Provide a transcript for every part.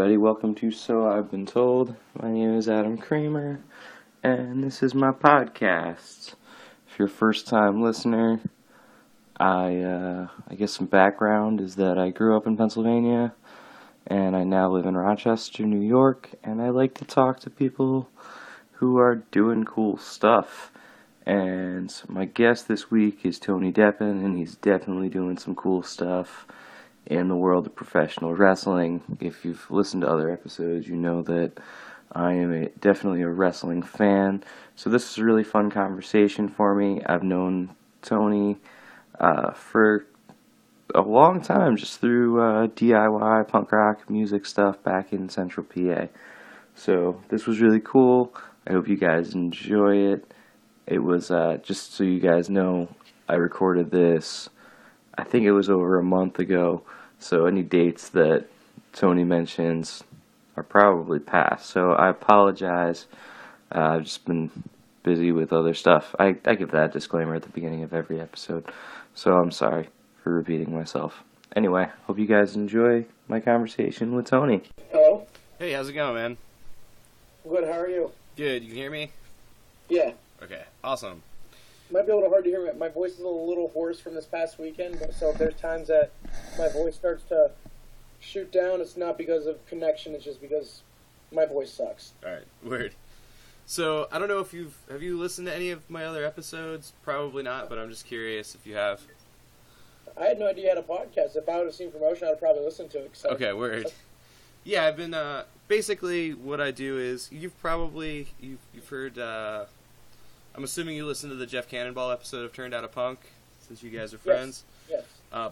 everybody. Welcome to So I've Been Told. My name is Adam Kramer, and this is my podcast. If you're a first-time listener, I guess some background is that I grew up in Pennsylvania, and I now live in Rochester, New York, and I like to talk to people who are doing cool stuff. And my guest this week is Tony Deppen, and he's definitely doing some cool stuff in the world of professional wrestling. If you've listened to other episodes, you know that I am definitely a wrestling fan. So this is a really fun conversation for me. I've known Tony for a long time, just through DIY punk rock music stuff back in Central PA. So this was really cool. I hope you guys enjoy it. It was, just so you guys know, I recorded this, I think it was over a month ago, so any dates that Tony mentions are probably past. So I apologize. I've just been busy with other stuff. I give that disclaimer at the beginning of every episode, so I'm sorry for repeating myself. Anyway, hope you guys enjoy my conversation with Tony. Hello? Hey, how's it going, man? Good, how are you? Good, you can hear me? Yeah. Okay, awesome. Might be a little hard to hear me. My voice is a little hoarse from this past weekend, so if there's times that my voice starts to shoot down, it's not because of connection, it's just because my voice sucks. Alright, weird. So, I don't know if have you listened to any of my other episodes? Probably not, but I'm just curious if you have. I had no idea you had a podcast. If I would have seen promotion, I would probably listen to it. So. Okay, weird. Yeah, I've been, basically what I do is, you've heard, I'm assuming you listened to the Jeff Cannonball episode of Turned Out a Punk, since you guys are friends. Yes.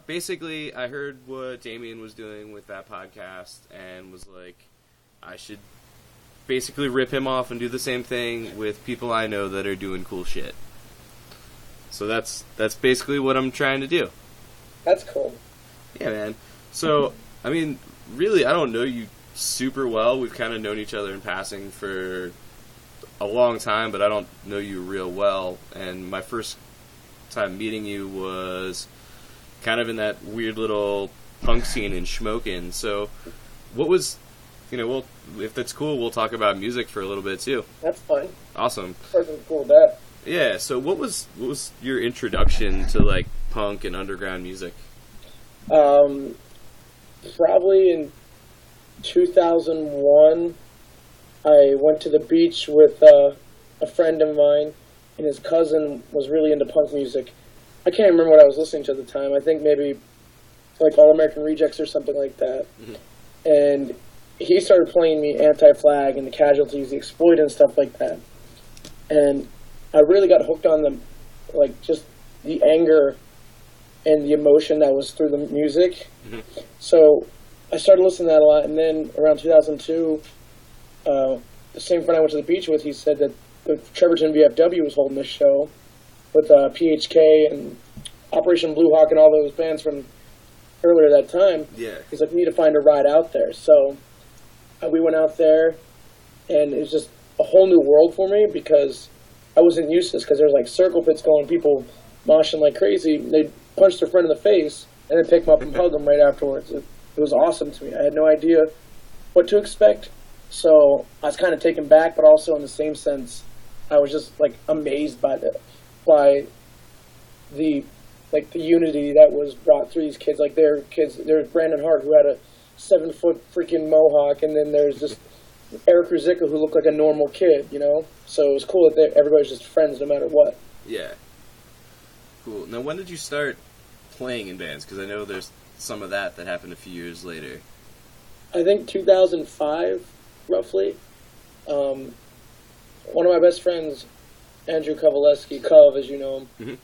Basically, I heard what Damien was doing with that podcast, and was like, I should basically rip him off and do the same thing with people I know that are doing cool shit. So that's basically what I'm trying to do. That's cool. Yeah, man. So, I mean, really, I don't know you super well. We've kind of known each other in passing for a long time, but I don't know you real well. And my first time meeting you was kind of in that weird little punk scene in Schmokin. So, what was, well, if that's cool, we'll talk about music for a little bit too. That's fine. Awesome. Person's cool with that. Yeah. So, what was your introduction to like punk and underground music? Probably in 2001. I went to the beach with a friend of mine, and his cousin was really into punk music. I can't remember what I was listening to at the time. I think maybe like All American Rejects or something like that. Mm-hmm. And he started playing me Anti-Flag and the Casualties, the Exploited and stuff like that. And I really got hooked on them, like just the anger and the emotion that was through the music. Mm-hmm. So I started listening to that a lot, and then around 2002, the same friend I went to the beach with, he said that the Trevorton VFW was holding this show with PHK and Operation Blue Hawk and all those bands from earlier that time. Yeah. He's like, we need to find a ride out there. So we went out there, and it was just a whole new world for me because I wasn't used to this, because there's like circle pits going, people moshing like crazy. They'd punch their friend in the face and then pick them up and hug them right afterwards. It was awesome to me. I had no idea what to expect. So I was kind of taken back, but also in the same sense, I was just like amazed by the unity that was brought through these kids. Like there's Brandon Hart, who had a 7-foot freaking mohawk, and then there's just Eric Ruzicka, who looked like a normal kid, So it was cool that everybody was just friends no matter what. Yeah. Cool. Now, when did you start playing in bands? Because I know there's some of that happened a few years later. I think 2005. Roughly. One of my best friends, Andrew Kovaleski, Cov, as you know him,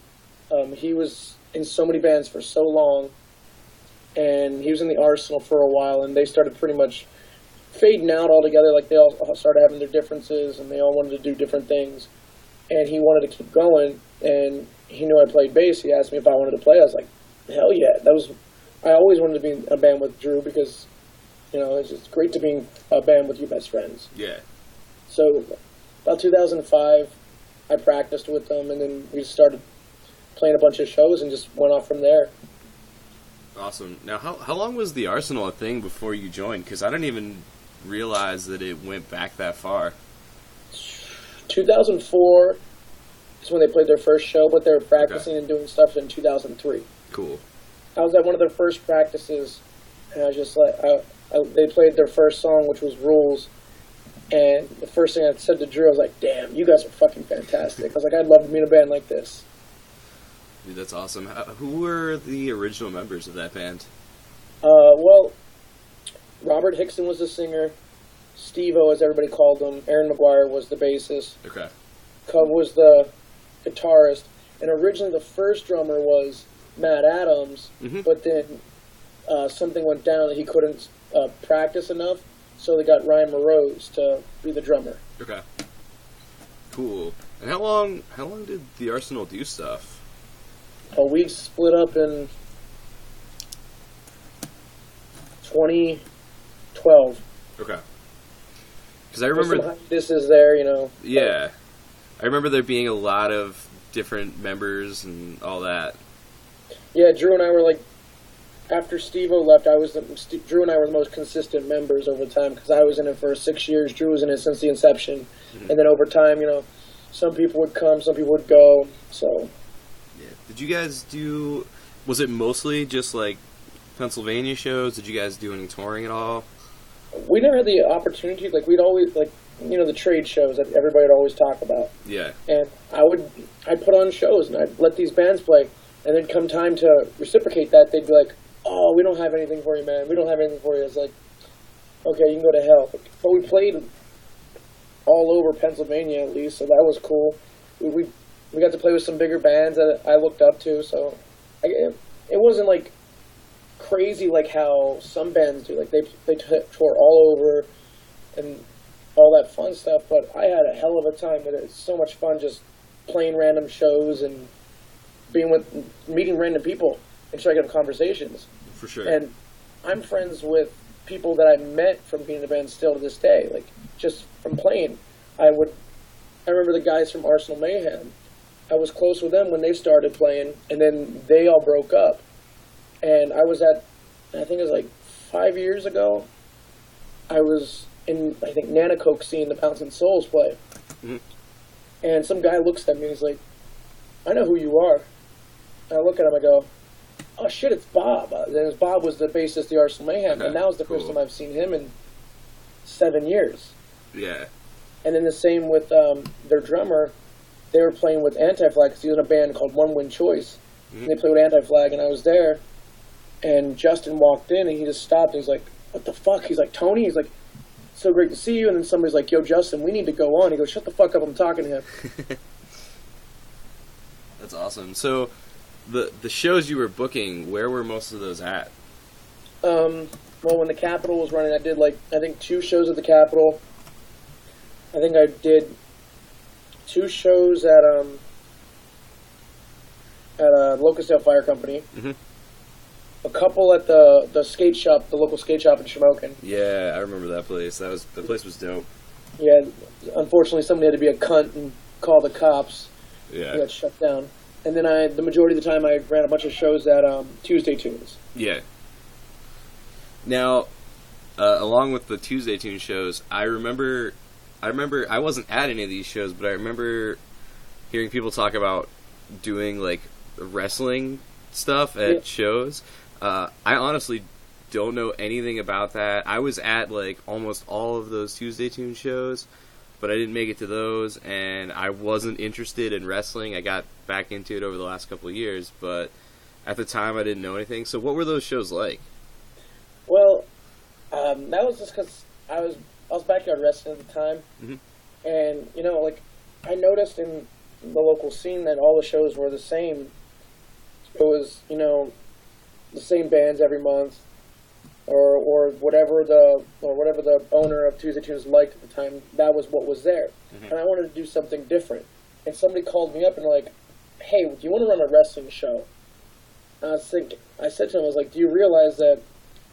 mm-hmm. He was in so many bands for so long, and he was in the Arsenal for a while, and they started pretty much fading out altogether. Like, they all started having their differences, and they all wanted to do different things, and he wanted to keep going, and he knew I played bass. He asked me if I wanted to play. I was like, hell yeah. I always wanted to be in a band with Drew, because it's great to be in a band with your best friends. Yeah. So, about 2005, I practiced with them, and then we started playing a bunch of shows and just went off from there. Awesome. Now, how long was the Arsenal a thing before you joined? Because I don't even realize that it went back that far? 2004 is when they played their first show, but they were practicing and doing stuff in 2003. Cool. I was at one of their first practices, and I was just like, they played their first song, which was Rules, and the first thing I said to Drew, I was like, damn, you guys are fucking fantastic. I was like, I'd love to be in a band like this. Dude, that's awesome. Who were the original members of that band? Well, Robert Hickson was the singer, Steve-O, as everybody called him, Aaron McGuire was the bassist, Okay. Cub was the guitarist, and originally the first drummer was Matt Adams, but then something went down that he couldn't practice enough, so they got Ryan Moroz to be the drummer. Okay. Cool. And how long did the Arsenal do stuff? We split up in 2012. Okay. Because I remember this is there, you know. Yeah. I remember there being a lot of different members and all that. Yeah, Drew and I were like, after Steve-O left, Drew and I were the most consistent members over time, because I was in it for 6 years, Drew was in it since the inception, and then over time, you know, some people would come, some people would go, so. Yeah. Did you guys was it mostly just like Pennsylvania shows? Did you guys do any touring at all? We never had the opportunity, like, we'd always, like, you know, the trade shows that everybody would always talk about. Yeah. And I'd put on shows, and I'd let these bands play, and then come time to reciprocate that, they'd be like, oh, we don't have anything for you, man. We don't have anything for you. It's like, okay, you can go to hell. But we played all over Pennsylvania, at least, so that was cool. We got to play with some bigger bands that I looked up to, so it wasn't, like, crazy like how some bands do. Like, they tour all over and all that fun stuff, but I had a hell of a time with it. It's so much fun just playing random shows and meeting random people and striking up conversations. For sure. And I'm friends with people that I met from being in the band still to this day, like, just from playing. I remember the guys from Arsenal Mayhem. I was close with them when they started playing, and then they all broke up. And I was I think it was like 5 years ago, I was in, I think, Nanacoke seeing the Pounds and Souls play. And some guy looks at me and he's like, I know who you are. And I look at him, I go, oh shit, it's Bob. And Bob was the bassist of the Arsenal Mayhem, and that was the first time I've seen him in 7 years. Yeah. And then the same with their drummer. They were playing with Anti-Flag, because he was in a band called One Win Choice. And they played with Anti-Flag, and I was there. And Justin walked in, and he just stopped, and he's like, what the fuck? He's like, Tony? He's like, so great to see you. And then somebody's like, yo, Justin, we need to go on. He goes, shut the fuck up, I'm talking to him. That's awesome. So, the shows you were booking, where were most of those at? Well, when the Capitol was running, I did, like, I think 2 shows at the Capitol. I think I did 2 shows at Locustdale Fire Company. A couple at the skate shop, the local skate shop in Shamokin. Yeah, I remember that place. The place was dope. Yeah, unfortunately, somebody had to be a cunt and call the cops. Yeah. He got shut down. And then the majority of the time, I ran a bunch of shows at Tuesday Tunes. Yeah. Now, along with the Tuesday Tune shows, I remember I wasn't at any of these shows, but I remember hearing people talk about doing, like, wrestling stuff at shows. I honestly don't know anything about that. I was at, like, almost all of those Tuesday Tune shows, but I didn't make it to those, and I wasn't interested in wrestling. I got back into it over the last couple of years, but at the time I didn't know anything. So what were those shows like? Well, that was just because I was backyard wrestling at the time, and, you know, like, I noticed in the local scene that all the shows were the same. It was, you know, the same bands every month, or whatever the owner of Tuesday Tunes liked at the time. That was what was there, and I wanted to do something different. And somebody called me up and like, hey, do you want to run a wrestling show? And I said to him, I was like, do you realize that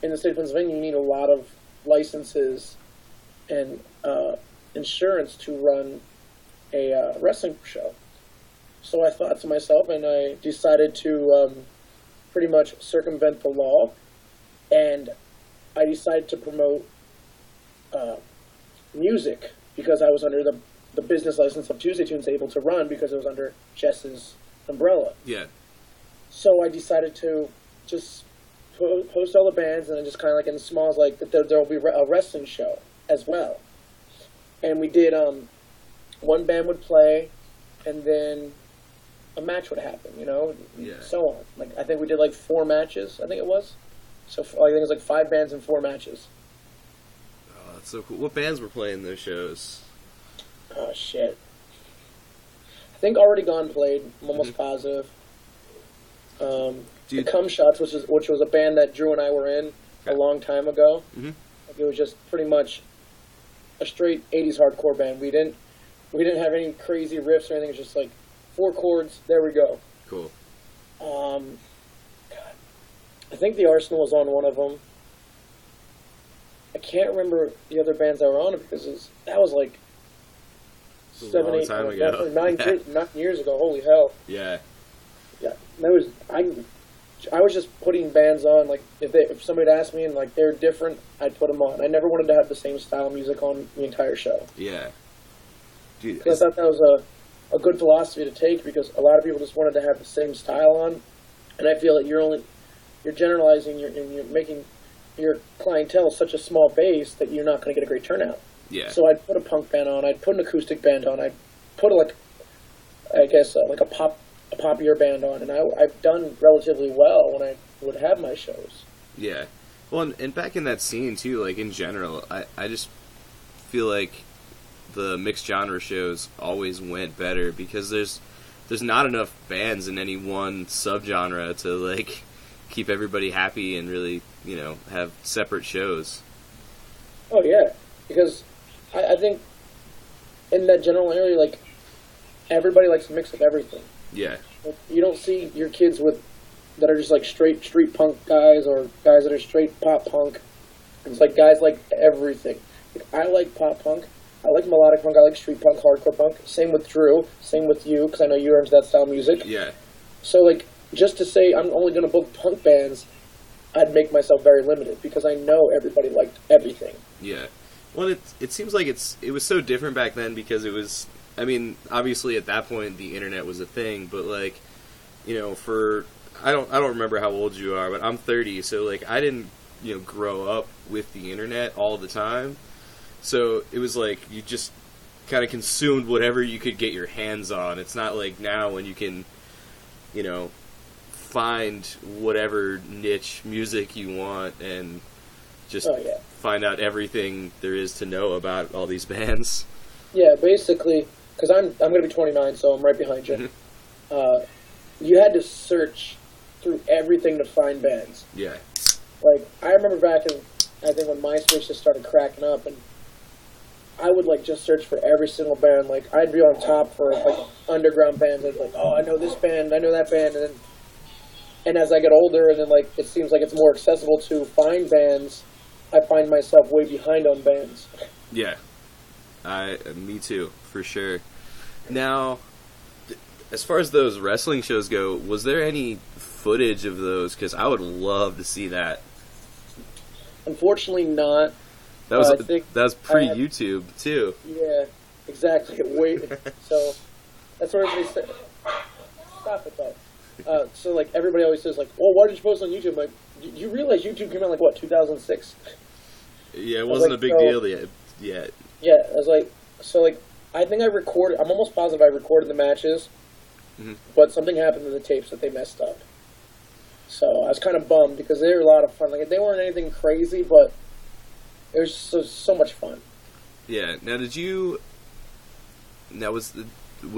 in the state of Pennsylvania you need a lot of licenses and insurance to run a wrestling show? So I thought to myself, and I decided to pretty much circumvent the law, and I decided to promote music because I was under the business license of Tuesday Tunes able to run because it was under Jess's umbrella. Yeah. So I decided to just post all the bands and then just kind of like in the smalls, like there will be a wrestling show as well. And we did, one band would play and then a match would happen, so on. Like I think we did like 4 matches, I think it was. So I think it was like 5 bands and 4 matches. Oh, that's so cool. What bands were playing those shows? Oh, shit. I think Already Gone played. I'm almost positive. The Cum Shots, which was a band that Drew and I were in a long time ago. Mm-hmm. Like, it was just pretty much a straight 80s hardcore band. We didn't have any crazy riffs or anything. It's just like 4 chords. There we go. Cool. God. I think the Arsenal was on one of them. I can't remember the other bands that were on it because that was like 7, 8, 9 years ago. Holy hell! Yeah. Yeah, I was just putting bands on. Like if somebody asked me and like they're different, I'd put them on. I never wanted to have the same style of music on the entire show. Yeah. Dude, I thought that was a good philosophy to take because a lot of people just wanted to have the same style on, and I feel that you're generalizing and you're making your clientele such a small base that you're not going to get a great turnout. Yeah. So I'd put a punk band on, I'd put an acoustic band on, I'd put like a poppier band on, and I've done relatively well when I would have my shows. Yeah. Well, and back in that scene too, like in general, I just feel like the mixed genre shows always went better because there's not enough bands in any one subgenre to like keep everybody happy and really, have separate shows. Oh yeah, because I think in that general area, like everybody likes a mix of everything. Yeah. Like, you don't see your kids that are just like straight street punk guys or guys that are straight pop punk. It's like guys like everything. Like, I like pop punk. I like melodic punk. I like street punk, hardcore punk. Same with Drew. Same with you, because I know you're into that style of music. Yeah. So, like, just to say I'm only going to book punk bands, I'd make myself very limited, because I know everybody liked everything. Yeah. Well, it seems like it was so different back then because it was, I mean, obviously at that point the internet was a thing, but like, I don't remember how old you are, but I'm 30, so like I didn't, grow up with the internet all the time. So it was like you just kind of consumed whatever you could get your hands on. It's not like now when you can, find whatever niche music you want and just find out everything there is to know about all these bands. Yeah, basically, because I'm going to be 29, so I'm right behind you. Mm-hmm. You had to search through everything to find bands. Yeah. Like, I remember back in, I think when MySpace just started cracking up, and I would, like, just search for every single band. Like, I'd be on top for, like, underground bands. I'd be like, oh, I know this band, I know that band, and as I get older, and then, like, it seems like it's more accessible to find bands, I find myself way behind on bands. Yeah. Me too, for sure. Now, as far as those wrestling shows go, was there any footage of those? Because I would love to see that. Unfortunately, not. That was pre-YouTube too. Yeah, exactly. So that's what everybody said. Stop it, though. So like everybody always says like, "Well, why did you post on YouTube?" Like, you realize YouTube came out like what 2006? Yeah, it wasn't a big deal yet. Yeah, I was like, I think I recorded. I'm almost positive I recorded the matches, but something happened to the tapes that they messed up. So I was kind of bummed because they were a lot of fun. Like they weren't anything crazy, but it was so much fun. Yeah. Now, was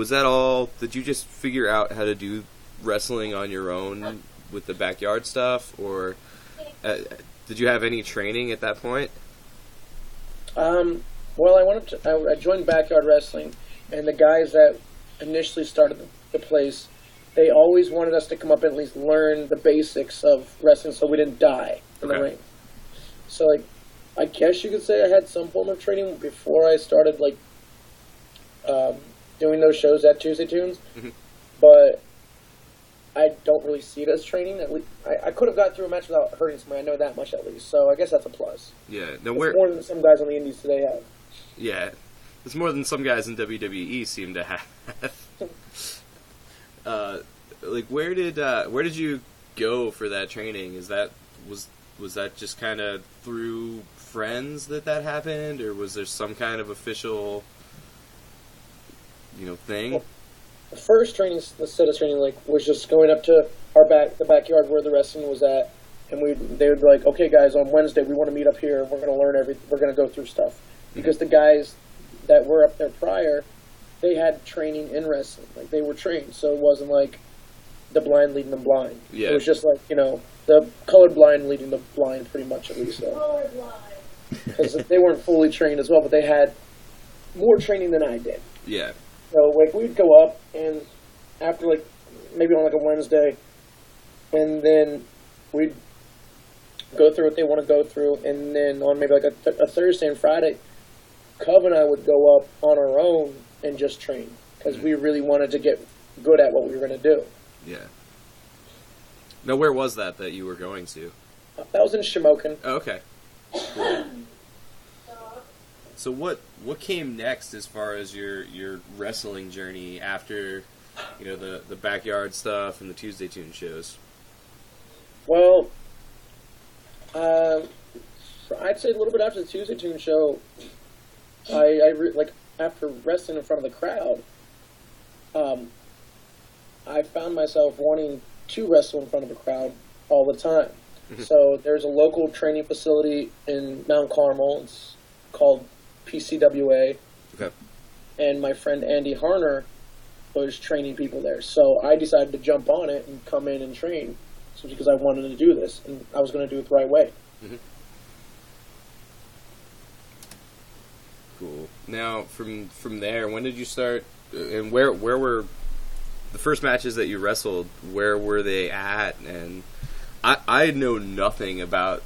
that all? Did you just figure out how to do wrestling on your own with the backyard stuff, or did you have any training at that point? Well, I joined Backyard Wrestling, and the guys that initially started the place, they always wanted us to come up and at least learn the basics of wrestling so we didn't die in the ring. So, like, I guess you could say I had some form of training before I started, like, doing those shows at Tuesday Tunes. Mm-hmm. But I don't really see it as training. At least I could have got through a match without hurting somebody. I know that much at least. So I guess that's a plus. Yeah. It's more than some guys on the indies today have. Yeah. It's more than some guys in WWE seem to have. Where did you go for that training? Was that just kind of through friends that happened, or was there some kind of official, thing? Well, the first training, the set of training, was just going up to the backyard where the wrestling was at, and they would be like, okay, guys, on Wednesday we want to meet up here. We're going to learn everything. We're going to go through stuff because the guys that were up there prior, they had training in wrestling. Like, they were trained, so it wasn't like the blind leading the blind. Yeah. It was just like, the colored blind leading the blind, pretty much, at least. Colored blind. Because they weren't fully trained as well, but they had more training than I did. Yeah. So, we'd go up, and after, maybe on, a Wednesday, and then we'd go through what they want to go through, and then on maybe, a Thursday and Friday, Cub and I would go up on our own and just train, because we really wanted to get good at what we were going to do. Yeah. Now, where was that you were going to? That was in Shamokin. Oh, okay. Cool. So what came next as far as your wrestling journey after, the backyard stuff and the Tuesday Tune shows? Well, I'd say a little bit after the Tuesday Tune show, after wrestling in front of the crowd, I found myself wanting to wrestle in front of the crowd all the time. Mm-hmm. So there's a local training facility in Mount Carmel. It's called PCWA. Okay. And my friend Andy Harner was training people there. So I decided to jump on it and come in and train, because I wanted to do this, and I was going to do it the right way. Mm-hmm. Cool. Now, from there, when did you start, and where were the first matches that you wrestled? Where were they at? And I know nothing about,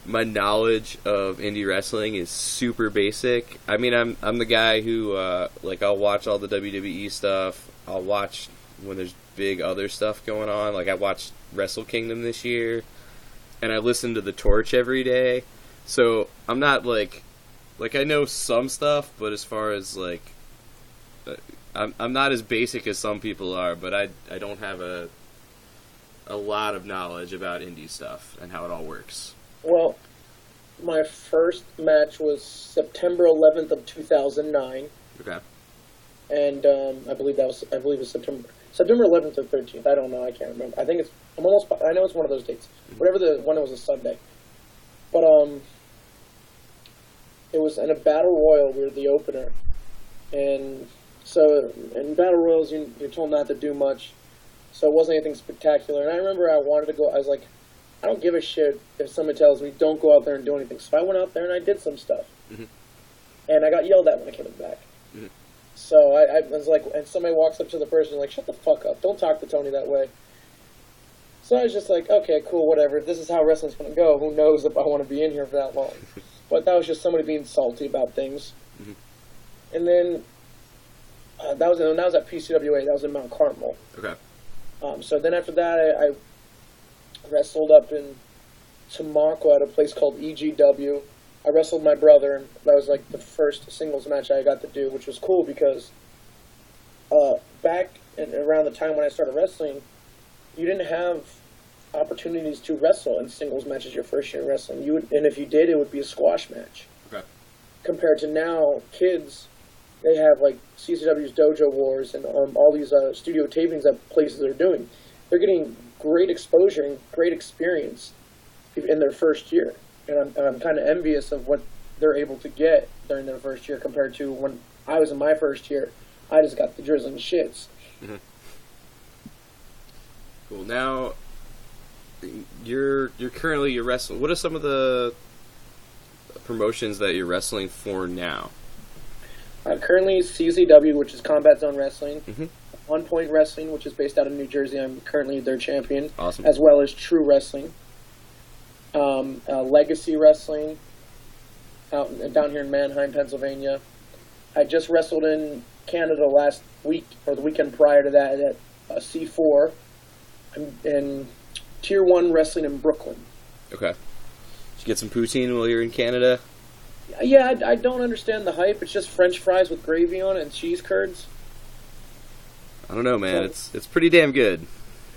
my knowledge of indie wrestling is super basic. I mean, I'm the guy who I'll watch all the WWE stuff. I'll watch when there's big other stuff going on. I watched Wrestle Kingdom this year, and I listen to The Torch every day. So I'm not I know some stuff, but as far as I'm not as basic as some people are. But I don't have a lot of knowledge about indie stuff and how it all works. Well, my first match was September 11th of 2009. Okay. And I believe it was September 11th or 13th. I don't know. I can't remember. I know it's one of those dates. Whatever the one, it was a Sunday. But it was in a battle royal. We were the opener, and so in battle royals, you're told not to do much. So it wasn't anything spectacular. And I remember I wanted to go. I was like, I don't give a shit if someone tells me don't go out there and do anything. So I went out there and I did some stuff. Mm-hmm. And I got yelled at when I came back. Mm-hmm. So I was like, and somebody walks up to the person like, shut the fuck up. Don't talk to Tony that way. So I was just like, okay, cool, whatever. This is how wrestling's going to go. Who knows if I want to be in here for that long. But that was just somebody being salty about things. Mm-hmm. And then that was at PCWA. That was in Mount Carmel. Okay. So then after that, I wrestled up in Tamaqua at a place called EGW. I wrestled my brother, and that was the first singles match I got to do, which was cool because back around the time when I started wrestling, you didn't have opportunities to wrestle in singles matches your first year wrestling. And if you did, it would be a squash match. Okay. Compared to now, kids, they have CZW's Dojo Wars and all these studio tapings that places are doing. They're getting great exposure and great experience in their first year. And I'm kind of envious of what they're able to get during their first year compared to when I was in my first year. I just got the drizzling shits. Mm-hmm. Cool. Now, you're wrestling. What are some of the promotions that you're wrestling for now? Currently CZW, which is Combat Zone Wrestling. Mm-hmm. One Point Wrestling, which is based out of New Jersey. I'm currently their champion. Awesome. As well as True Wrestling. Legacy Wrestling down here in Manheim, Pennsylvania. I just wrestled in Canada last week, or the weekend prior to that, at C4. I'm in Tier 1 wrestling in Brooklyn. Okay. Did you get some poutine while you're in Canada? Yeah, I don't understand the hype. It's just French fries with gravy on it and cheese curds. I don't know, man. It's pretty damn good.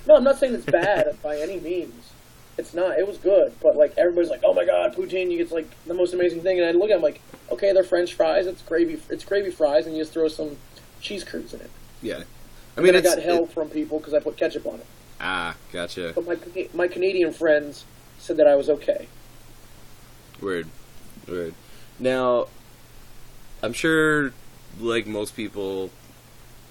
No, I'm not saying it's bad by any means. It's not. It was good, but like everybody's like, "Oh my god, poutine! It's like the most amazing thing." And I look at them like, "Okay, they're French fries. It's gravy. It's gravy fries, and you just throw some cheese curds in it." Yeah, I mean, I got hell from people because I put ketchup on it. Ah, gotcha. But my Canadian friends said that I was okay. Weird. Now, I'm sure, like most people,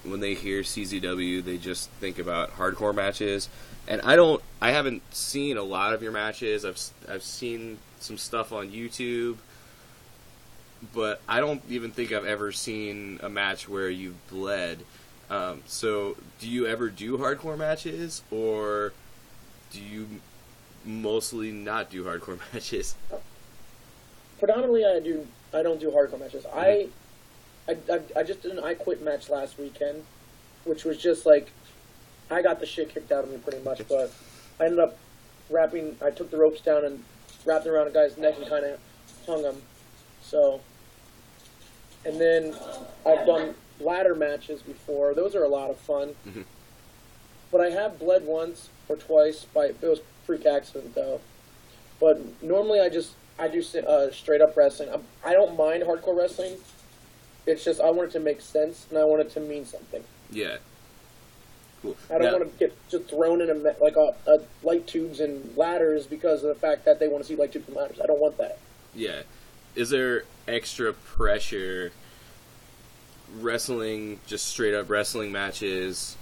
when they hear CZW, they just think about hardcore matches. And I haven't seen a lot of your matches. I've seen some stuff on YouTube, but I don't even think I've ever seen a match where you've bled. So, do you ever do hardcore matches, or do you mostly not do hardcore matches? Predominantly, I don't do hardcore matches. Mm-hmm. I just did an I Quit match last weekend, which was just like, I got the shit kicked out of me pretty much, but I ended up I took the ropes down and wrapped it around a guy's neck and kind of hung him. So, and then I've done ladder matches before. Those are a lot of fun. Mm-hmm. But I have bled once or twice. It was a freak accident though. But normally I do straight up wrestling. I don't mind hardcore wrestling. It's just I want it to make sense and I want it to mean something. Yeah. Cool. I don't want to get just thrown in a light tubes and ladders because of the fact that they want to see light tubes and ladders. I don't want that. Yeah. Is there extra pressure wrestling, just straight up wrestling matches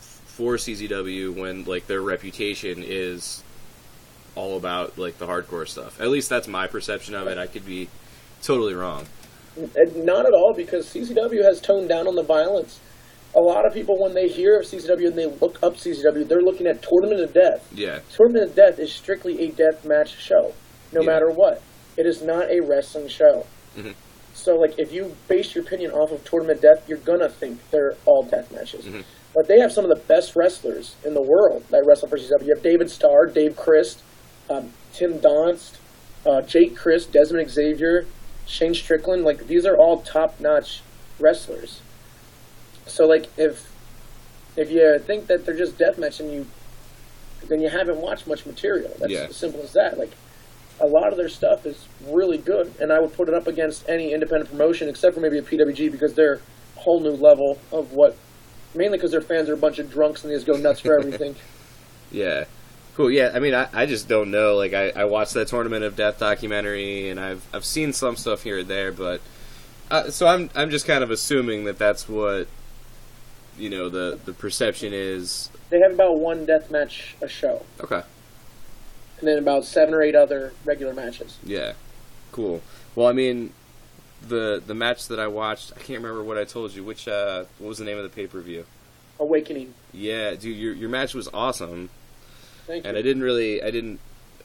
for CZW when like their reputation is all about like the hardcore stuff? At least that's my perception of it. I could be totally wrong. Not at all, because CZW has toned down on the violence. A lot of people, when they hear of CZW and they look up CZW, they're looking at Tournament of Death. Yeah. Tournament of Death is strictly a death match show, no matter what. It is not a wrestling show. Mm-hmm. So, like, if you base your opinion off of Tournament of Death, you're gonna think they're all death matches. Mm-hmm. But they have some of the best wrestlers in the world that wrestle for CZW. You have David Starr, Dave Christ, Tim Donst, Jake Christ, Desmond Xavier, Shane Strickland. Like, these are all top-notch wrestlers. So, like, if you think that they're just deathmatch then you haven't watched much material. That's as simple as that. Like, a lot of their stuff is really good, and I would put it up against any independent promotion except for maybe a PWG because they're a whole new level of mainly because their fans are a bunch of drunks and they just go nuts for everything. Yeah. Cool. Yeah, I mean, I just don't know. Like, I watched that Tournament of Death documentary, and I've seen some stuff here or there, but so I'm just kind of assuming that that's what the perception is. They have about one death match a show. Okay. And then about 7 or 8 other regular matches. Yeah. Cool. Well, I mean, the match that I watched, I can't remember what I told you. What was the name of the pay-per-view? Awakening. Yeah, dude, your match was awesome. Thank you. And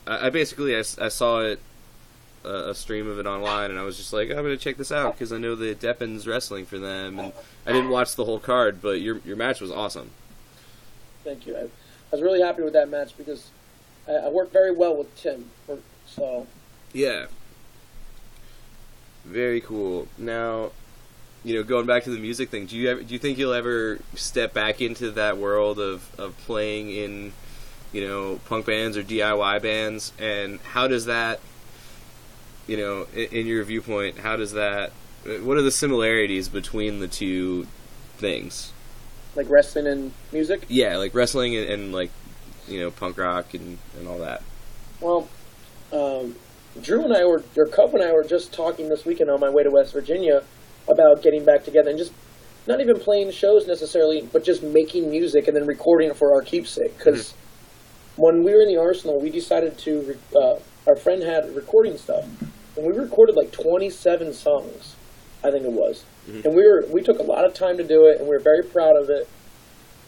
I basically saw it, a stream of it online, and I was just like, I'm going to check this out because I know the Deppen's wrestling for them, and I didn't watch the whole card, but your match was awesome. Thank you. I was really happy with that match because I worked very well with Tim. So. Yeah. Very cool. Now, going back to the music thing, do you think you'll ever step back into that world of playing in, punk bands or DIY bands? And how does that, in your viewpoint, what are the similarities between the two things? Like wrestling and music? Yeah, like wrestling and like, punk rock and all that. Well, Cub and I were just talking this weekend on my way to West Virginia about getting back together and just not even playing shows necessarily, but just making music and then recording it for our keepsake. Because when we were in the Arsenal, we decided to, our friend had recording stuff, and we recorded like 27 songs, I think it was. Mm-hmm. And we took a lot of time to do it, and we were very proud of it.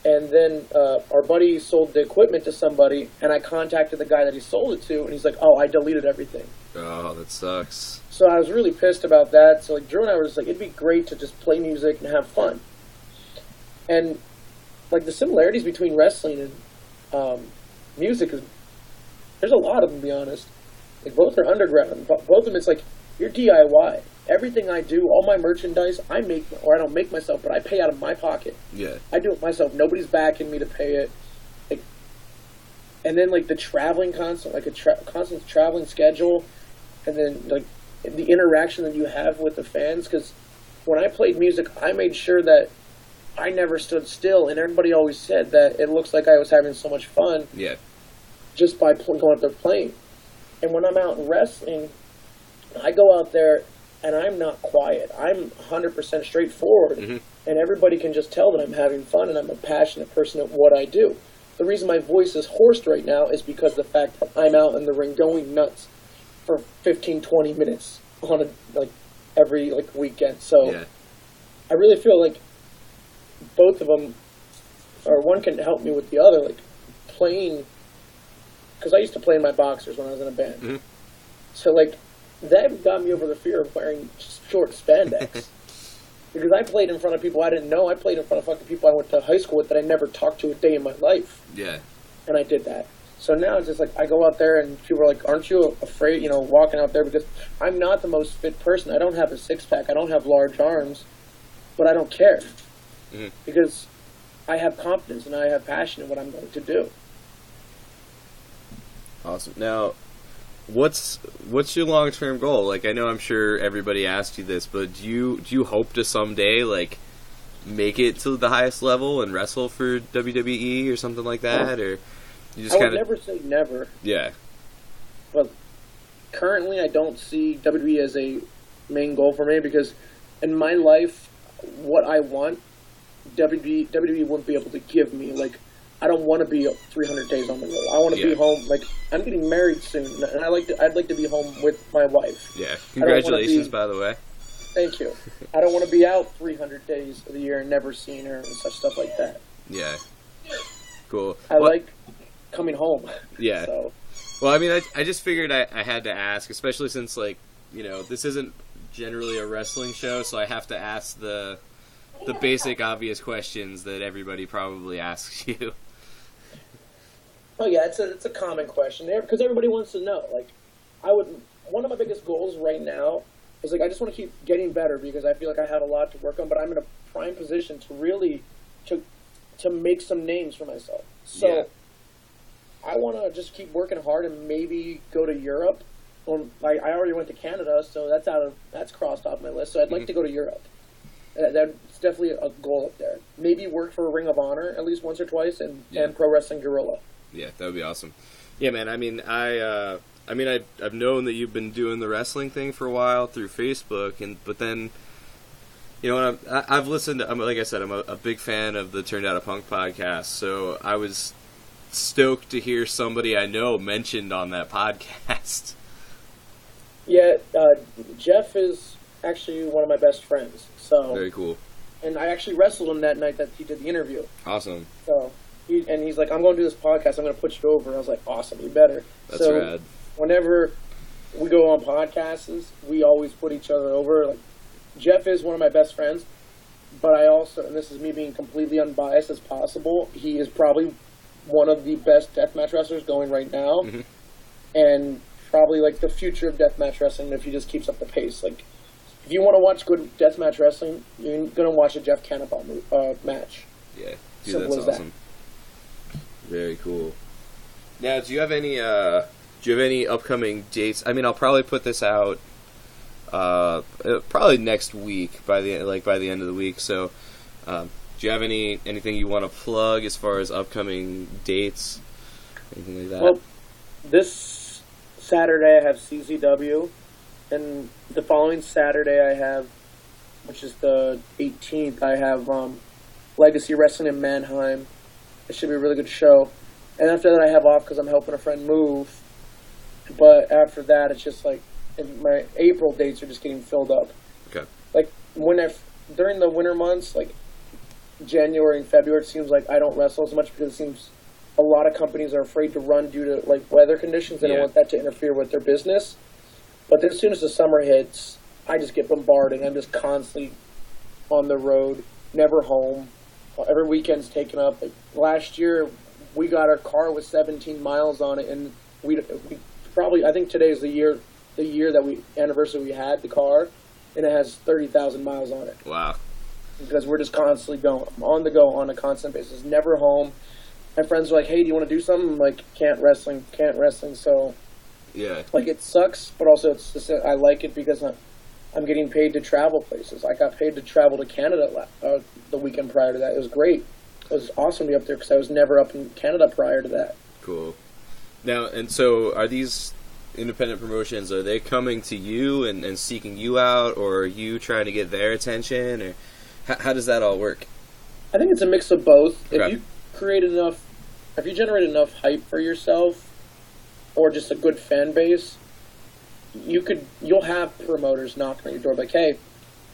And then our buddy sold the equipment to somebody, and I contacted the guy that he sold it to, and he's like, "Oh, I deleted everything." Oh, that sucks. So I was really pissed about that. So like Drew and I were just like, it'd be great to just play music and have fun. And like the similarities between wrestling and music is there's a lot of them, to be honest. Like both are underground. Both of them, it's like you're DIY. Everything I do, all my merchandise, I make, or I don't make myself, but I pay out of my pocket. Yeah. I do it myself. Nobody's backing me to pay it. Like, and then like the traveling constant, like constant traveling schedule, and then like the interaction that you have with the fans. Because when I played music, I made sure that I never stood still, and everybody always said that it looks like I was having so much fun. Yeah. Just by going up there playing. And when I'm out in wrestling, I go out there and I'm not quiet. I'm 100% straightforward. Mm-hmm. And everybody can just tell that I'm having fun and I'm a passionate person at what I do. The reason my voice is hoarse right now is because of the fact that I'm out in the ring going nuts for 15, 20 minutes on every weekend. So yeah. I really feel like both of them, or one can help me with the other, like playing, because I used to play in my boxers when I was in a band. Mm-hmm. So like that got me over the fear of wearing short spandex. Because I played in front of people I didn't know. I played in front of fucking people I went to high school with that I never talked to a day in my life. Yeah. And I did that. So now it's just like I go out there and people are like, aren't you afraid, walking out there? Because I'm not the most fit person. I don't have a six-pack. I don't have large arms. But I don't care. Mm-hmm. Because I have confidence and I have passion in what I'm going to do. Awesome. Now, what's your long-term goal? Like, I know I'm sure everybody asked you this, but do you hope to someday make it to the highest level and wrestle for WWE or something like that, or you just I would never say never. Yeah. But currently, I don't see WWE as a main goal for me because in my life, what I want, WWE wouldn't be able to give me. Like, I don't want to be 300 days on the road. I want to be home. Like, I'm getting married soon, and I'd like to be home with my wife. Yeah. Congratulations, by the way. Thank you. I don't want to be out 300 days of the year and never seeing her and such stuff like that. Yeah. Cool. I like coming home. Yeah. So. Well, I mean, I just figured I had to ask, especially since, this isn't generally a wrestling show, so I have to ask the basic, obvious questions that everybody probably asks you. Oh yeah, it's a common question there because everybody wants to know. Like, one of my biggest goals right now is I just want to keep getting better because I feel like I have a lot to work on, but I'm in a prime position to really to make some names for myself. So yeah. I want to just keep working hard and maybe go to Europe. I already went to Canada, so that's crossed off my list. So I'd like to go to Europe. That's definitely a goal up there. Maybe work for a Ring of Honor at least once or twice, and Pro Wrestling Guerrilla. Yeah, that would be awesome. Yeah, man. I mean, I've known that you've been doing the wrestling thing for a while through Facebook, but then, I've listened. Like I said, I'm a big fan of the Turned Out a Punk podcast, so I was stoked to hear somebody I know mentioned on that podcast. Yeah, Jeff is actually one of my best friends. So very cool. And I actually wrestled him that night that he did the interview. Awesome. So he's like, I'm going to do this podcast. I'm going to put you over. I was like, awesome, you better. That's rad. Whenever we go on podcasts, we always put each other over. Like, Jeff is one of my best friends, but I also, and this is me being completely unbiased as possible, he is probably one of the best deathmatch wrestlers going right now, and probably the future of deathmatch wrestling if he just keeps up the pace. Like, if you want to watch good deathmatch wrestling, you're going to watch a Jeff Cannonball match. Yeah, dude, simple that's as awesome. That. Very cool. Now, do you have any upcoming dates? I mean, I'll probably put this out probably next week by the end of the week. So, do you have anything you want to plug as far as upcoming dates, anything like that? Well, this Saturday I have CZW, and the following Saturday I have, which is the 18th, I have Legacy Wrestling in Mannheim. It should be a really good show. And after that I have off because I'm helping a friend move. But after that, it's just my April dates are just getting filled up. Okay. During the winter months, January and February, it seems like I don't wrestle as much because it seems a lot of companies are afraid to run due to like weather conditions. They don't want that to interfere with their business. But then as soon as the summer hits, I just get bombarded. I'm just constantly on the road, never home. Every weekend's taken up. Like, last year, we got our car with 17 miles on it, and we probably, I think today is the year that anniversary we had the car, and it has 30,000 miles on it. Wow. Because we're just constantly going on the go on a constant basis, never home. My friends are like, "Hey, do you want to do something?" I'm like, can't wrestling. So yeah, like it sucks, but also it's just, I like it because I'm getting paid to travel places. I got paid to travel to Canada the weekend prior to that. It was great. It was awesome to be up there because I was never up in Canada prior to that. Cool. Now, and so are these independent promotions, are they coming to you and seeking you out, or are you trying to get their attention, or how does that all work? I think it's a mix of both. Okay. If you generate enough hype for yourself, or just a good fan base, you'll have promoters knocking on your door like, "Hey,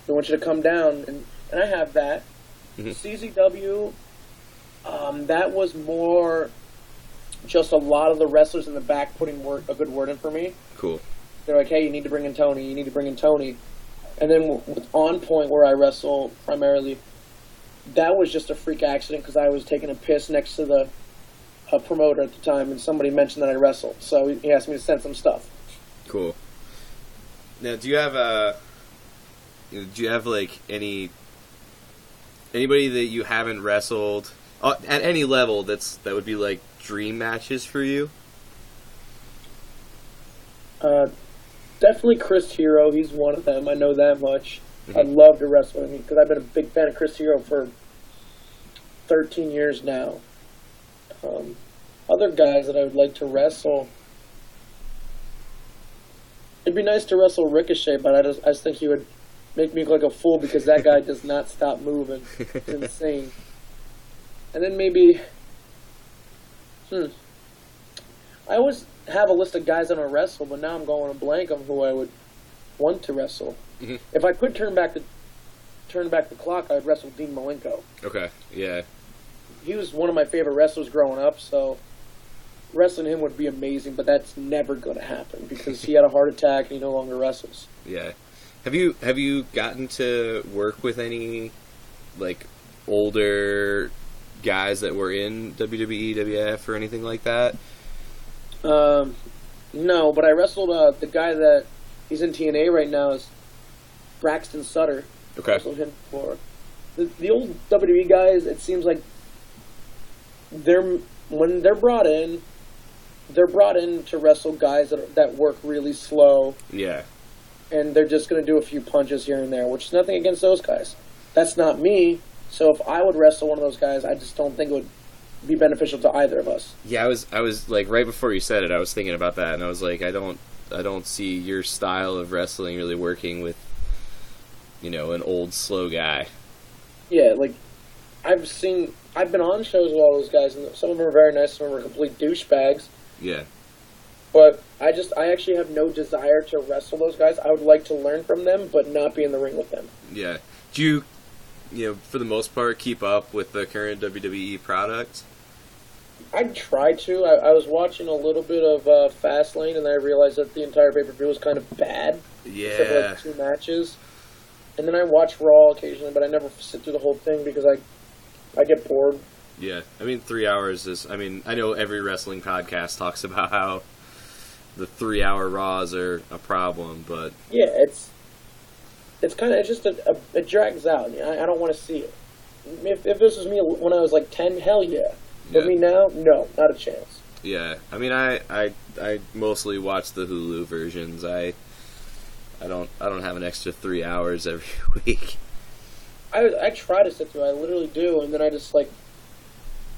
we want you to come down," and I have that. Mm-hmm. CZW, that was more just a lot of the wrestlers in the back putting a good word in for me. Cool. They're like, "Hey, you need to bring in Tony. You need to bring in Tony." And then with On Point, where I wrestle primarily, that was just a freak accident because I was taking a piss next to the promoter at the time, and somebody mentioned that I wrestled. So he asked me to send some stuff. Cool. Now, do you have like anybody that you haven't wrestled at any level that would be like dream matches for you? Definitely Chris Hero. He's one of them. I know that much. Mm-hmm. I'd love to wrestle with him because I've been a big fan of Chris Hero for 13 years now. Other guys that I would like to wrestle, it'd be nice to wrestle Ricochet, but I just think he would make me look like a fool because that guy does not stop moving. It's insane. And then maybe, I always have a list of guys I want to wrestle, but now I'm going on a blank on who I would want to wrestle. Mm-hmm. If I could turn back the clock, I would wrestle Dean Malenko. Okay, yeah. He was one of my favorite wrestlers growing up, so wrestling him would be amazing, but that's never going to happen because he had a heart attack and he no longer wrestles. Yeah. Have you gotten to work with any like older guys that were in WWE, WF, or anything like that? No, but I wrestled the guy that he's in TNA right now is Braxton Sutter. Okay. I wrestled him before. The old WWE guys, it seems like when they're brought in to wrestle guys that work really slow. Yeah. And they're just going to do a few punches here and there, which is nothing against those guys. That's not me. So if I would wrestle one of those guys, I just don't think it would be beneficial to either of us. Yeah, I was like right before you said it, I was thinking about that, and I was like, I don't see your style of wrestling really working with, an old slow guy. Yeah, like I've been on shows with all those guys, and some of them are very nice, some of them are complete douchebags. Yeah. But I actually have no desire to wrestle those guys. I would like to learn from them, but not be in the ring with them. Yeah. Do you, for the most part, keep up with the current WWE product? I try to. I was watching a little bit of Fastlane, and I realized that the entire pay-per-view was kind of bad. Yeah. Except for like 2 matches. And then I watch Raw occasionally, but I never sit through the whole thing because I get bored. Yeah. I mean, 3 hours is... I mean, I know every wrestling podcast talks about how the 3-hour Raws are a problem, but... Yeah, it's kind of... It's just it drags out. I don't want to see it. If this was me when I was like 10, hell yeah. But me now, no, not a chance. Yeah, I mean, I mostly watch the Hulu versions. I don't have an extra 3 hours every week. I try to sit through. I literally do, and then I just like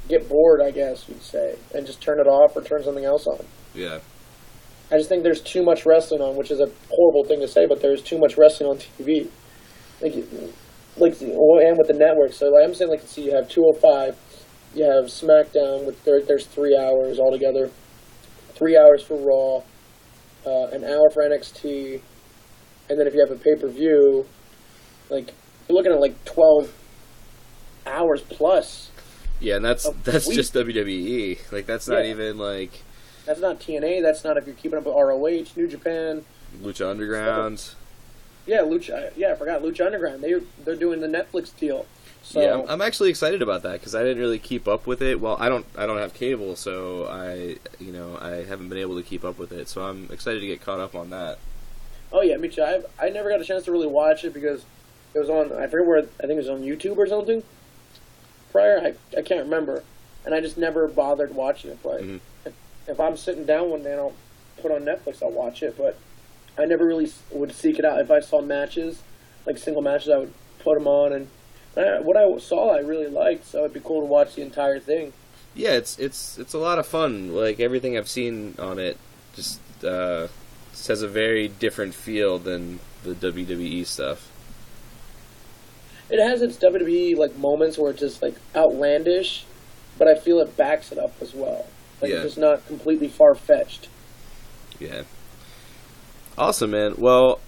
get bored, I guess you'd say, and just turn it off or turn something else on. Yeah. I just think there's too much wrestling on, which is a horrible thing to say, but there's too much wrestling on TV. And with the network. So like, I'm saying, like, see, you have 205. You have SmackDown, there's 3 hours altogether. 3 hours for Raw, an hour for NXT, and then if you have a pay-per-view, like, you're looking at like 12 hours plus. Yeah, and that's week. just WWE. Like, that's not even, like... That's not TNA. That's not if you're keeping up with ROH, New Japan. Lucha Underground. Yeah, Lucha. Yeah, I forgot Lucha Underground. They're doing the Netflix deal. So, yeah, I'm actually excited about that because I didn't really keep up with it. Well, I don't have cable, so I haven't been able to keep up with it. So I'm excited to get caught up on that. Oh yeah, me too. I never got a chance to really watch it because it was on. I forget where. I think it was on YouTube or something. Prior, I can't remember, and I just never bothered watching it. But if I'm sitting down one day and I'll put on Netflix, I'll watch it. But I never really would seek it out. If I saw matches, like single matches, I would put them on, and what I saw I really liked. So it'd be cool to watch the entire thing. Yeah, it's a lot of fun. Like everything I've seen on it, just has a very different feel than the WWE stuff. It has its WWE like moments where it's just like outlandish, but I feel it backs it up as well. Like it's just not completely far fetched. Yeah. Awesome, man. Well,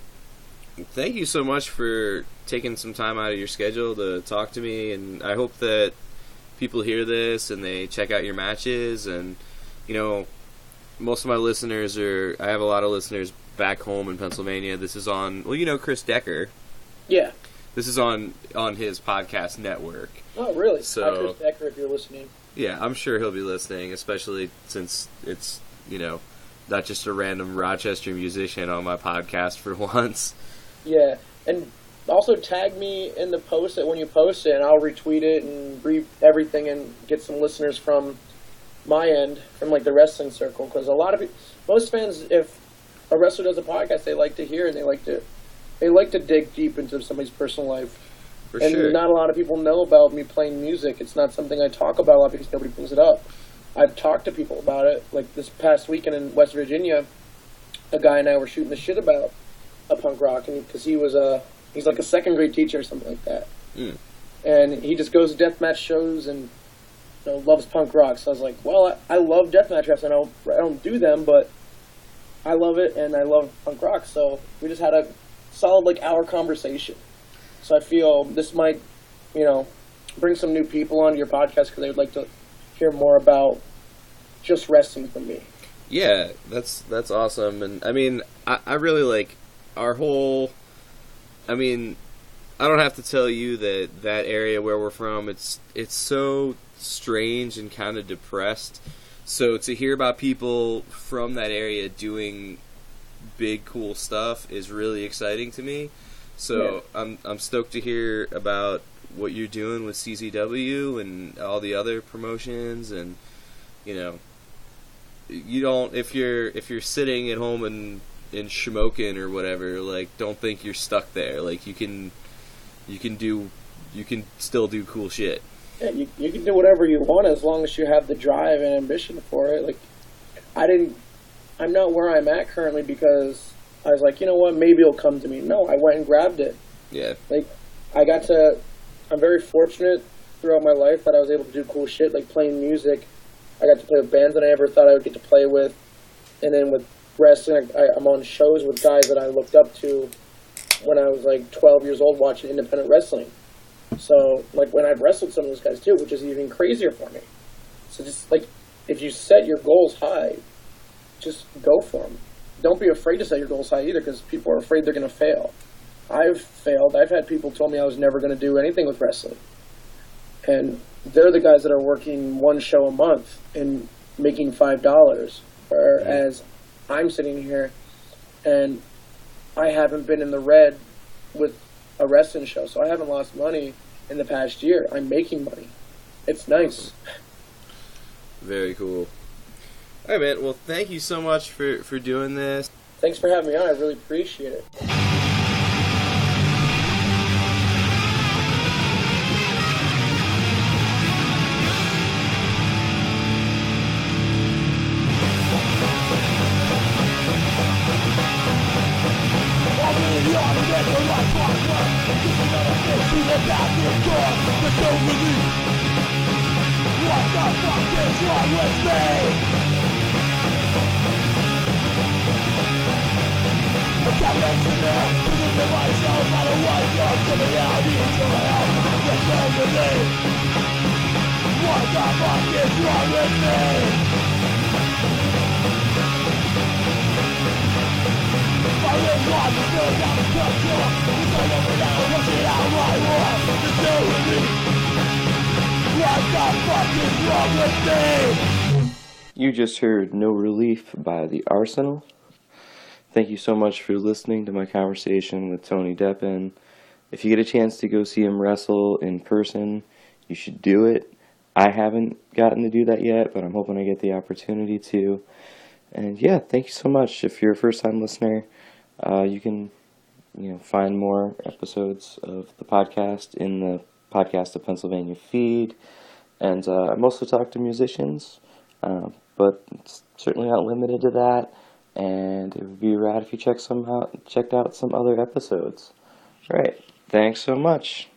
thank you so much for taking some time out of your schedule to talk to me, and I hope that people hear this and they check out your matches. And most of my listeners I have a lot of listeners back home in Pennsylvania. This is on, Chris Decker. Yeah. This is on his podcast network. Oh, really? So, hi, Chris Decker, if you're listening. Yeah, I'm sure he'll be listening, especially since it's, not just a random Rochester musician on my podcast for once. Yeah, and also tag me in the post when you post it, and I'll retweet it and read everything and get some listeners from my end, from like the wrestling circle, because most fans, if a wrestler does a podcast, they like to hear and they like to dig deep into somebody's personal life. For and sure. Not a lot of people know about me playing music. It's not something I talk about a lot because nobody brings it up. I've talked to people about it. Like this past weekend in West Virginia, a guy and I were shooting the shit about a punk rock, and because he's like a second grade teacher or something like that, and he just goes to deathmatch shows and loves punk rock. So I was like, well, I love deathmatch wrestling. I don't do them, but I love it and I love punk rock. So we just had a solid hour conversation. So I feel this might, bring some new people onto your podcast because they would like to hear more about just wrestling from me. Yeah, that's awesome. And I mean, I really like our whole, I don't have to tell you that area where we're from, it's so strange and kind of depressed. So to hear about people from that area doing big cool stuff is really exciting to me. So yeah. I'm stoked to hear about what you're doing with CZW and all the other promotions, and you don't, if you're sitting at home in Shamokin or whatever, like, don't think you're stuck there. Like, you can still do cool shit. Yeah, you can do whatever you want as long as you have the drive and ambition for it. Like, I'm not where I'm at currently because I was like, you know what, maybe it'll come to me. No, I went and grabbed it. Yeah. Like, I'm very fortunate throughout my life that I was able to do cool shit, like playing music. I got to play with bands that I never thought I would get to play with. And then with wrestling, I'm on shows with guys that I looked up to when I was like 12 years old watching independent wrestling. So, like, when I've wrestled some of those guys too, which is even crazier for me. So just, like, if you set your goals high, just go for them. Don't be afraid to set your goals high either, because people are afraid they're going to fail. I've failed. I've had people tell me I was never going to do anything with wrestling. And they're the guys that are working one show a month and making $5. Whereas I'm sitting here and I haven't been in the red with a wrestling show, so I haven't lost money in the past year. I'm making money. It's nice. Very cool. All right, man. Well, thank you so much for doing this. Thanks for having me on. I really appreciate it. You just heard No Relief by The Arsenal. Thank you so much for listening to my conversation with Tony Deppen. If you get a chance to go see him wrestle in person, you should do it. I haven't gotten to do that yet, but I'm hoping I get the opportunity to. And yeah, thank you so much. If you're a first-time listener, you can find more episodes of the podcast in the Podcast of Pennsylvania feed. And I mostly talk to musicians, but it's certainly not limited to that. And it would be rad if you checked out some other episodes. All right. Thanks so much.